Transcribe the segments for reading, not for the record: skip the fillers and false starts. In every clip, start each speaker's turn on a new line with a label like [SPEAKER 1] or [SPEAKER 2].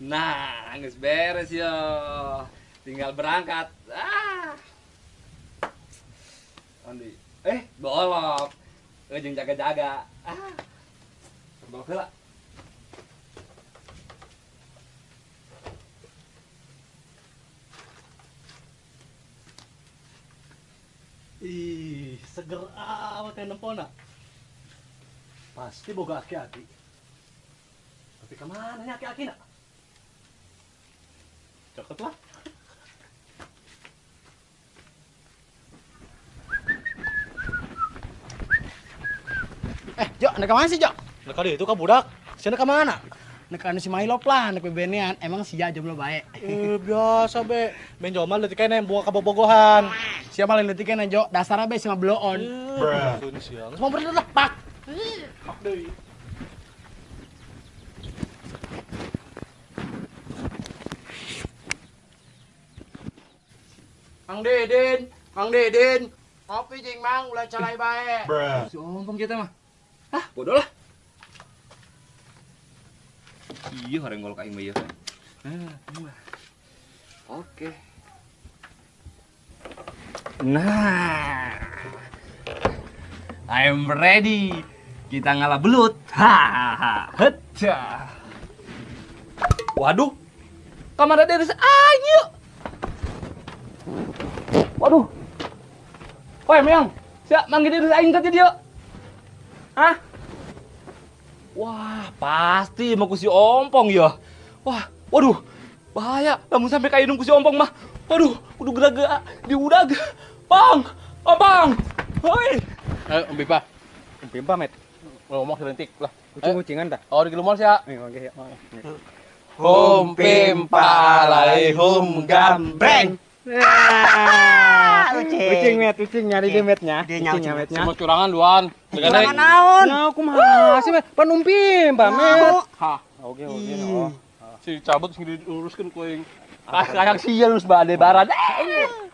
[SPEAKER 1] Nah, geus beres yo. Tinggal berangkat. Andi. Bolok. Jeung jaga-jaga. Bolok heula.
[SPEAKER 2] Ih, seger amat yang nempona. Pasti boga aki-aki. Tapi kemana nih aki-aki nak? Cokot lah.
[SPEAKER 3] Jok, nek kemana sih, Jok?
[SPEAKER 2] Nek kali itu kan budak. Sana kemana?
[SPEAKER 3] Nek anu si Mailop lah, nek bebenian. Emang si jomblo bae.
[SPEAKER 2] Biasa be. Benjoman leutik kene buah kabobogohan.
[SPEAKER 3] Siapa lain leutik kene, Jok? Dasarna be sama blow on.
[SPEAKER 2] Kun siang. Semua bener lah, Pak. Pak deui.
[SPEAKER 3] Mang Didin. Ngopi jeung Mang, ulah calai bae.
[SPEAKER 1] Si ompong kita mah. Bodoh lah. Iya, hareng golok aing mah ieu. Oke. Nah. I'm ready. Kita ngalah belut. Hecha. Waduh. Kamar ada ayo. Waduh. Oi, Meong. Sia manggil diri aing tadi dia. Hah? Wah, pasti mau ku si ompong ya. Waduh. Bahaya, lamun sampai ka hidung ku si ompong mah. Waduh, kudu gerak-gerak di udag. Pang, ompong. Hoi.
[SPEAKER 2] Ayo, Om Pipa, Met. Ngomong selentik lah.
[SPEAKER 1] Kucing-kucingan dah.
[SPEAKER 2] Oh, di gelumor sia.
[SPEAKER 1] Oke, ya.
[SPEAKER 2] Hum Pimpa alaihum gambreng.
[SPEAKER 3] Ucing nyari di metnya.
[SPEAKER 2] Kucingnya metnya. Semua curangan duan.
[SPEAKER 3] Curangan naon?
[SPEAKER 2] Ya, kumaha sih, Met? Panumpim, Met. Oke. Si cabut sing diuruskeun ku aing. Kayak sial geus ba Aldebaran.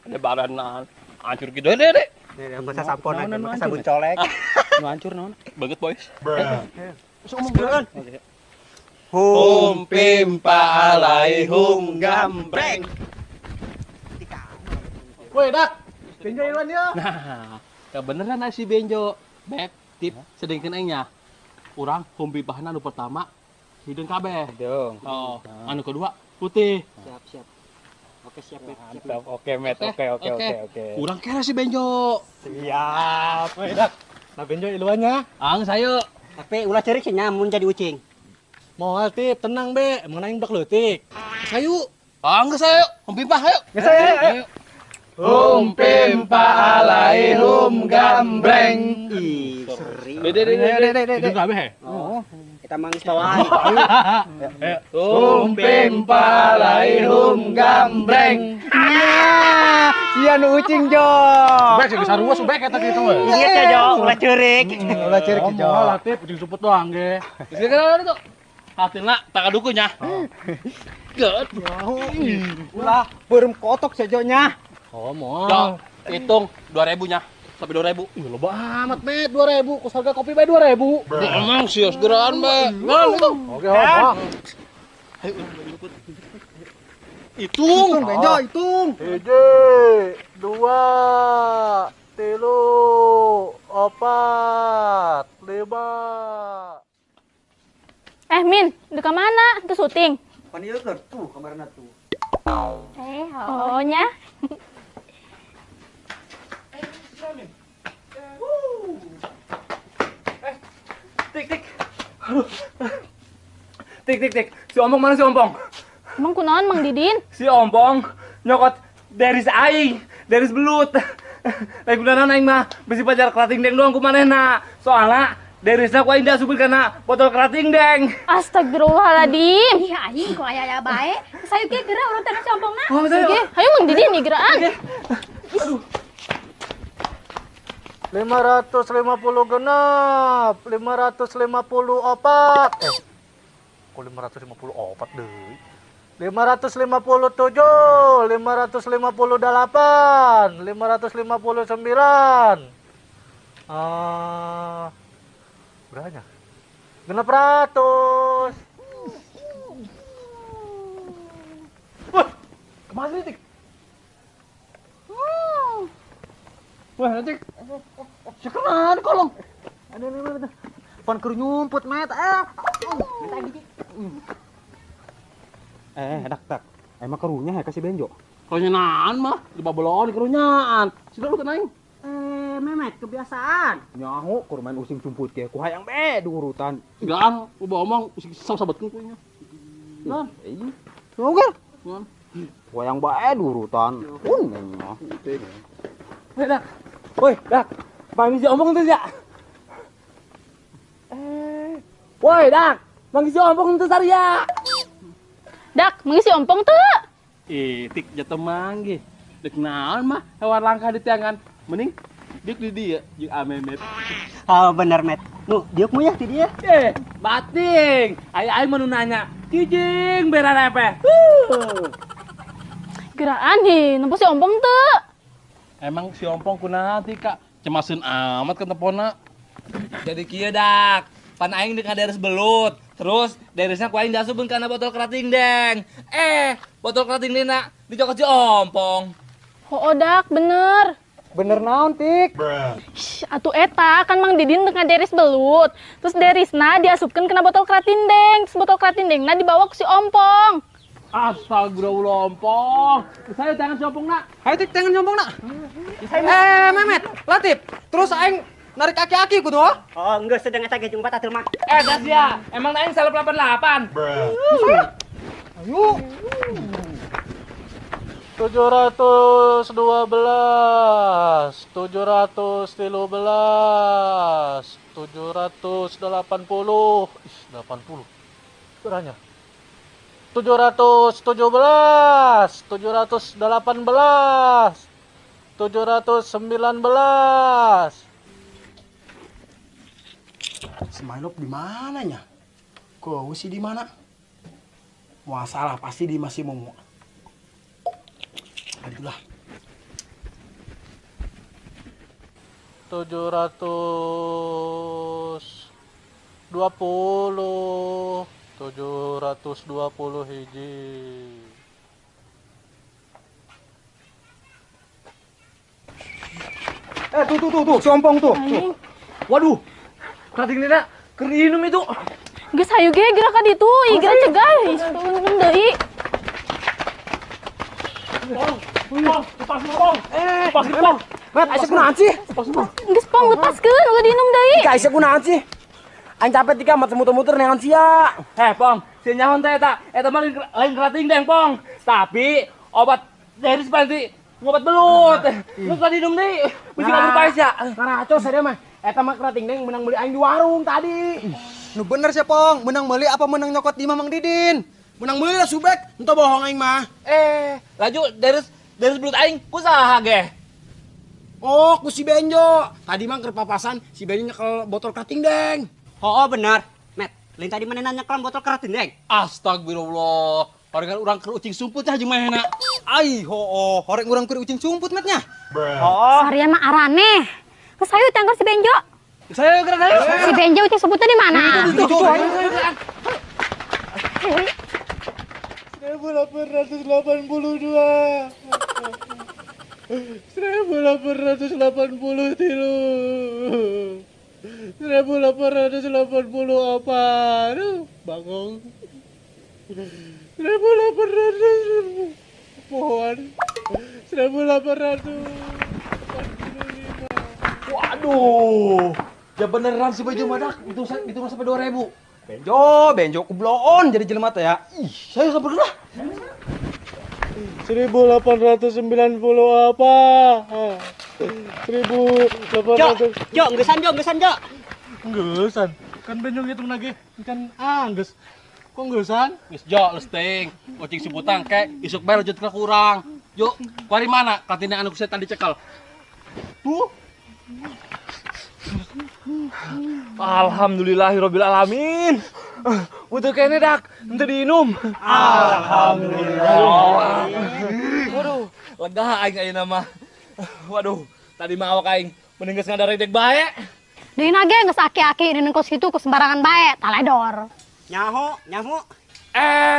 [SPEAKER 2] Aldebaran naon? Hancur kitu deh.
[SPEAKER 3] Nih, masa sampon aja, masa sabun colek.
[SPEAKER 2] Nu hancur naon? Banget, boys.
[SPEAKER 3] Terus ngomong
[SPEAKER 2] Hum Pimpa alaihum gambreng.
[SPEAKER 3] Woi, Dak. Benjo iwan yo.
[SPEAKER 2] Nah, kebeneran si Benjo. Beb, tip sedengkeun aing nya. Urang hum pimpahna anu pertama hideung kabeh.
[SPEAKER 1] Dong.
[SPEAKER 2] Oh, anu kedua putih.
[SPEAKER 3] Siap. Oke, siap.
[SPEAKER 1] Mantap. Oke, Met. Oke.
[SPEAKER 2] Urang kere si Benjo.
[SPEAKER 3] Siap.
[SPEAKER 2] Woi, Dak. Nah Benjo iluannya. Ang sayo.
[SPEAKER 3] Tapi ulah cerik sih nyamun jadi ucing.
[SPEAKER 2] Moal tip, tenang be. Mun aing dak leutik. Sayu. Ang sayo. Hum pimpah ayo.
[SPEAKER 3] Geus ayo.
[SPEAKER 2] Hum Pimpa alaihum gambreng.
[SPEAKER 3] Ih, seri.
[SPEAKER 2] Hideung kabeh.
[SPEAKER 3] Oh, kita mangis bawahi.
[SPEAKER 2] Hum Pimpa alaihum gambreng.
[SPEAKER 3] Sia nu ucing, Jo.
[SPEAKER 2] Subek sih sarua subek eta kitu we.
[SPEAKER 3] Iya teh, Jo, ulah cerik.
[SPEAKER 2] Ulah cerik Jo. Moal tip ucing suput doang ge. Geus kana itu. Hatilna tak kadukunya. Geut.
[SPEAKER 3] Ulah beureum kotok sajonya.
[SPEAKER 2] Oh, moal. Hitung 2.000-nya. Sampai 2.000. Ih, loba amat, Bet. 2.000. Kos harga kopi bae 2.000. Emang sih segeraan, Be. Ngan itu. Oke, apa? Ayo, hitung.
[SPEAKER 3] Benjo, hitung.
[SPEAKER 2] 1, 2, 3, 4, 5.
[SPEAKER 4] Min, udah ke mana? Itu syuting.
[SPEAKER 3] Pan ieu keur tuh kamarna tuh.
[SPEAKER 4] Oh nya.
[SPEAKER 1] Tik. Si ompong mana si ompong?
[SPEAKER 4] Emang kunaon Mang Didin?
[SPEAKER 1] Si ompong nyokot deris aing, deris belut. Lain kunaon aing mah bisi pajar kerating deng doang kumanehna. Soalna derisna ku aing da supir kana botol kerating deng.
[SPEAKER 4] Astagfirullahaladzim.
[SPEAKER 5] Iya anjing kok aya bae. Sayu ge geura urang teh campongna.
[SPEAKER 1] Oh, saya.
[SPEAKER 4] Oke, ayo Mang Didin nih geraan.
[SPEAKER 2] 550 genep, 554. Kok 554 deui? 557, 558, 559. Berapa? 600. Wah, nanti sekenan kolong.
[SPEAKER 3] Aduh. Pan keur nyumput met.
[SPEAKER 1] Dak. Emang kerunya kasih benjo.
[SPEAKER 2] Kenyaan mah, di babelon kerunyaan. Sudah lu kenaing.
[SPEAKER 3] Memet kebiasaan.
[SPEAKER 1] Nyaho kur main using cumput ke ku hayang be di urutan.
[SPEAKER 2] Enggak, lu bawa omong sabetkeun kuenya. Nah,
[SPEAKER 1] Iya. Oke.
[SPEAKER 2] nah.
[SPEAKER 1] Ku hayang bae di urutan. Kuning mah. Dak. Woi, Dak. Mangis si ompong teh ya. Woi, Dak. Mangis si ompong teh Sarya.
[SPEAKER 4] Dak, mangisi ompong tuh.
[SPEAKER 2] Tik jatuh manggih. Dek naon mah hewan langka di tiangan. Mending dik di dia jeung amemet.
[SPEAKER 3] Bener met. Nu, diuk mu ya ti dia.
[SPEAKER 1] Bating. Ai mau nanya. Cicing berarepe.
[SPEAKER 4] Geraan nih, nempo si ompong tuh.
[SPEAKER 2] Emang si ompong kunaha ti Kak? Cemaseun amat ka teponna.
[SPEAKER 1] Jadi kieu Dak. Pan aing deuk ngaderes belut. Terus deresna ku aing dasubun kana botol kerating deng. Botol kerating dina dicokot si ompong.
[SPEAKER 4] Oh, Dak, bener.
[SPEAKER 3] Bener naon tik?
[SPEAKER 4] Atuh eta kan Mang Didin teu ngaderis belut. Terus derisna diasupkeun kena botol keratindeng. Terus botol keratindengna dibawa ke si ompong.
[SPEAKER 2] Astagfirullah ompong. Saya tangan si ompong nak.
[SPEAKER 3] Hayu tik tangan nyompong nak. Memet, Latif. Terus aing narik aki-aki kudu. Oh, enggak sedang eta ge jeung bat atuh mah.
[SPEAKER 1] Das ya. Emang aing salep 88.
[SPEAKER 3] Ayo.
[SPEAKER 2] 712, 713, 780, 80. Beranya. 717, 718, 719.
[SPEAKER 3] Smilop di mananya? Kau sih di mana? Masalah pasti di masih mau. Adulah.
[SPEAKER 2] 720 hiji.
[SPEAKER 3] Tuh, si ompong tuh.
[SPEAKER 4] Aing,
[SPEAKER 1] Waduh. Kerating dina keur diinum itu.
[SPEAKER 4] geus hayu ge geura ka ditu, ih geura cegah. Ih, untung deui.
[SPEAKER 3] Met, asa kunaon sih?
[SPEAKER 4] Geus pong lepaskeun, ulah diinum deui.
[SPEAKER 3] Ika asa kunaon sih? Aing capek tika mat muter-muter neangan sia.
[SPEAKER 1] Pong, si nyaon teh eta mah lain kerating deng, Pong. Tapi obat deris pasti ngobat belut. Lu tadi minum deui. Bisi kabur paes ya.
[SPEAKER 3] Ngaraco saya mah. Eta mah kerating deng menang beli aing di warung tadi. Nu bener sih, Pong. Menang beli apa menang nyokot di Mamang Didin? Menang beli lah subek, ento bohong aing mah.
[SPEAKER 1] Laju deris belut aing kusaha ge?
[SPEAKER 3] Oh, ku si Benjo. Tadi mah keur papasan si Benjo nyekel botol kerating deng.
[SPEAKER 6] Oh, benar. Met, lain tadi mana nanya kelam botol keratin, deng.
[SPEAKER 2] Astagfirullah. Orang urang keur ucing sumput tah jeung manehna.
[SPEAKER 3] Ai, horeng urang keur ucing sumput metnya.
[SPEAKER 5] Sarian mah arane. Geus hayu tangkar si Benjo.
[SPEAKER 1] Saya gerak ayo.
[SPEAKER 5] Si Benjo ucing sebutnya di mana?
[SPEAKER 3] Itu.
[SPEAKER 2] 1880 apa? Aduh, bangong. 1800 pohon. 1885.
[SPEAKER 3] Waduh. Ya beneran si Benjo madak itu mah sampai 2000. Benjo kubloon jadi jelema teh ya. Ih, saya sabar lah.
[SPEAKER 2] 1890 apa? 1800.
[SPEAKER 6] Jo, gesan.
[SPEAKER 2] Ngeusan. Kan Benjo ngitung lagi. Kan geus. Kok ngeusan? Geus jo lesteng. Kucing si putang kayak isuk bae lanjut ke kurang. Jo, kuari mana? Katina anu kusetan dicekel. Tuh.
[SPEAKER 1] Alhamdulillahirabbil alamin. Butuh kene dak, henteu diinum.
[SPEAKER 2] Alhamdulillah.
[SPEAKER 1] Waduh, lega aing ayeuna mah. Waduh, tadi mah awak aing mending geus ngadaredeg bae.
[SPEAKER 5] Deui na ge geus aki-aki dinin kos kitu ku sembarangan bae, taledor.
[SPEAKER 6] Nyaho.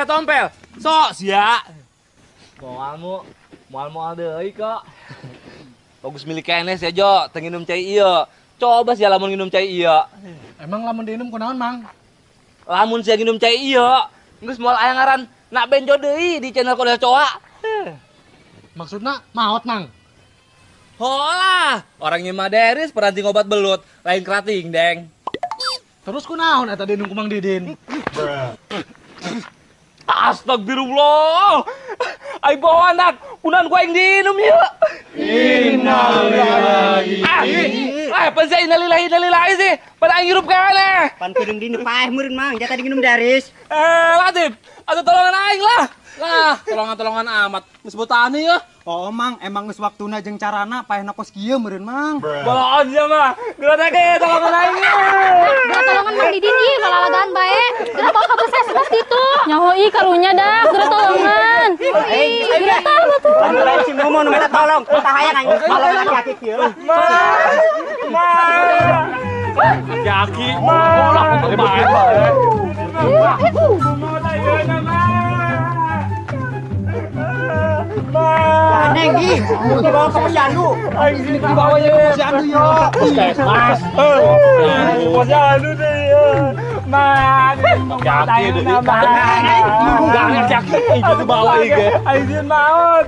[SPEAKER 1] Tompel. Sok sia. Moal deui kok. Bagus milik kenes ya Jo, teu nginum cai ieu. Coba sih lamun nginum cai ieu.
[SPEAKER 3] Emang lamun diinum kunaon, Mang?
[SPEAKER 1] Lamun sia nginum cai ieu, geus moal aya ngaran nak benjo deui di channel Kodel Coa.
[SPEAKER 3] Maksudna maot, Mang.
[SPEAKER 1] Holah, orangnya mah Deris peranti ngobat belut, lain kerating, Deng.
[SPEAKER 3] Terus kunaon eta diinum ku Mang Didin?
[SPEAKER 1] Astagfirullah. Ai bawa anak, kunan ku aing diinum ieu. Innalillahi. Apa sih innalillahi sih? Pada aing hirup kana.
[SPEAKER 6] Pan kudung dini paeh meureun mang, jatah diminum Daris.
[SPEAKER 1] Latif, atuh tolongan aing lah. Lah, tolongan amat. Geus botani ya.
[SPEAKER 3] Oh, Mang, emang geus waktuna jeung carana paehna kos kieu meureun, Mang.
[SPEAKER 1] Balaon sia mah. Geura ge tolongan aing.
[SPEAKER 5] Geura tolongan Mang Didin ieu kalalagaan bae. Geura bawa ka puskesmas ditu.
[SPEAKER 4] Nyaho ih karunya dah, geura tolongan. Geura tah batu.
[SPEAKER 6] Lain si Momo nu minta tolong, tah hayang aing. Tolong aki-aki kieu lah.
[SPEAKER 1] Aki, mah.
[SPEAKER 6] Neng ih, dibawa ke posyandu.
[SPEAKER 1] Aing sini dibawa ya posyandu yo. Puskesmas. Posyandu deh ya. Man, aki deh. Enggak aki. Itu bawa ieu. Aing maot.